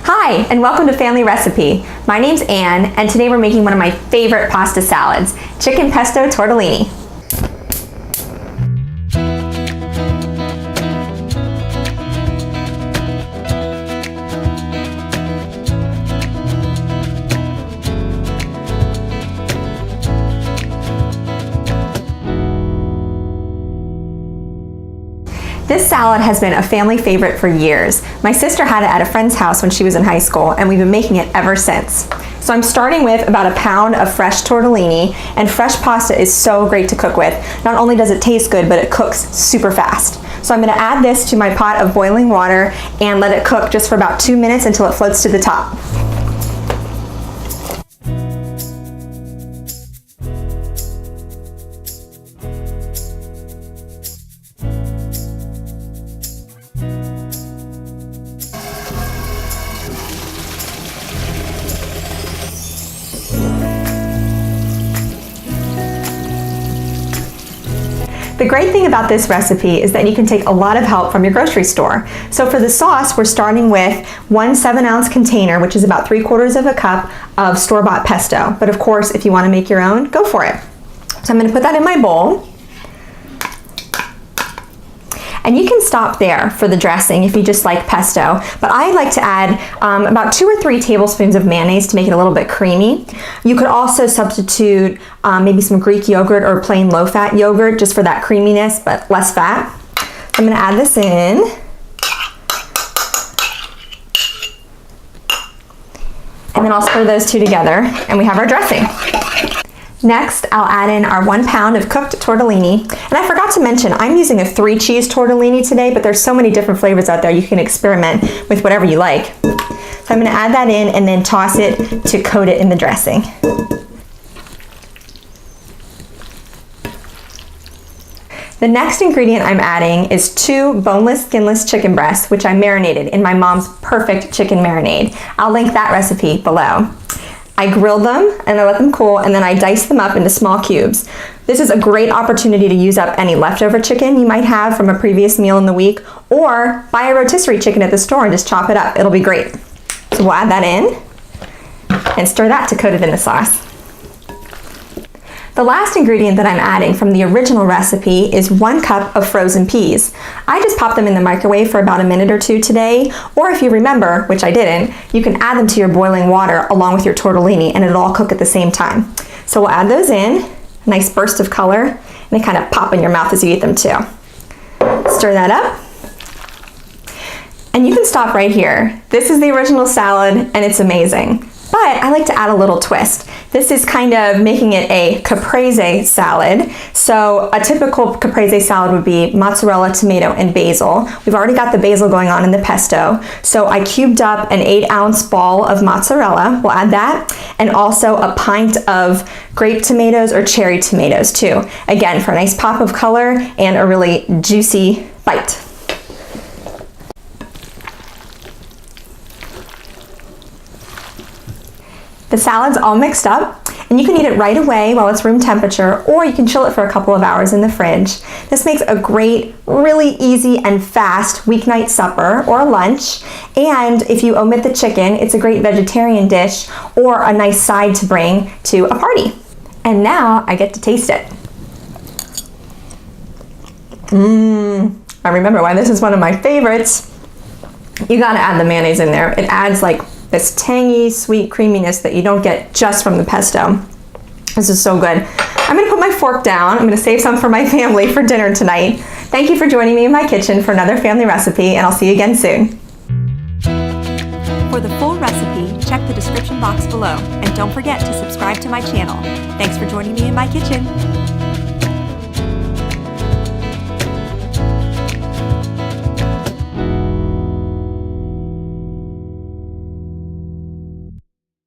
Hi, and welcome to Family Recipe. My name's Anne, and today we're making one of my favorite pasta salads, chicken pesto tortellini. This salad has been a family favorite for years. My sister had it at a friend's house when she was in high school, and we've been making it ever since. So I'm starting with about a pound of fresh tortellini, and fresh pasta is so great to cook with. Not only does it taste good, but it cooks super fast. So I'm gonna add this to my pot of boiling water and let it cook just for about 2 minutes until it floats to the top. The great thing about this recipe is that you can take a lot of help from your grocery store. So for the sauce, we're starting with 1 7-ounce container, which is about 3/4 of a cup of store-bought pesto. But of course, if you want to make your own, go for it. So I'm going to put that in my bowl. And you can stop there for the dressing if you just like pesto, but I like to add about 2 or 3 tablespoons of mayonnaise to make it a little bit creamy. You could also substitute maybe some Greek yogurt or plain low-fat yogurt just for that creaminess, but less fat. So I'm gonna add this in. And then I'll stir those two together and we have our dressing. Next, I'll add in our 1 pound of cooked tortellini. And I forgot to mention, I'm using a 3-cheese tortellini today, but there's so many different flavors out there, you can experiment with whatever you like. So I'm gonna add that in and then toss it to coat it in the dressing. The next ingredient I'm adding is 2 boneless, skinless chicken breasts, which I marinated in my mom's perfect chicken marinade. I'll link that recipe below. I grilled them and I let them cool, and then I diced them up into small cubes. This is a great opportunity to use up any leftover chicken you might have from a previous meal in the week, or buy a rotisserie chicken at the store and just chop it up. It'll be great. So we'll add that in and stir that to coat it in the sauce. The last ingredient that I'm adding from the original recipe is 1 cup of frozen peas. I just popped them in the microwave for about a minute or 2 today, or if you remember, which I didn't, you can add them to your boiling water along with your tortellini and it'll all cook at the same time. So we'll add those in, a nice burst of color, and they kind of pop in your mouth as you eat them too. Stir that up. And you can stop right here. This is the original salad and it's amazing. But I like to add a little twist. This is kind of making it a caprese salad. So a typical caprese salad would be mozzarella, tomato, and basil. We've already got the basil going on in the pesto. So I cubed up an 8-ounce ball of mozzarella. We'll add that. And also a pint of grape tomatoes or cherry tomatoes too. Again, for a nice pop of color and a really juicy bite. The salad's all mixed up, and you can eat it right away while it's room temperature, or you can chill it for a couple of hours in the fridge. This makes a great, really easy and fast weeknight supper or lunch, and if you omit the chicken, it's a great vegetarian dish or a nice side to bring to a party. And now I get to taste it. I remember why this is one of my favorites. You gotta add the mayonnaise in there. It adds like this tangy, sweet creaminess that you don't get just from the pesto. This is so good. I'm gonna put my fork down. I'm gonna save some for my family for dinner tonight. Thank you for joining me in my kitchen for another family recipe, and I'll see you again soon. For the full recipe, check the description box below, and don't forget to subscribe to my channel. Thanks for joining me in my kitchen.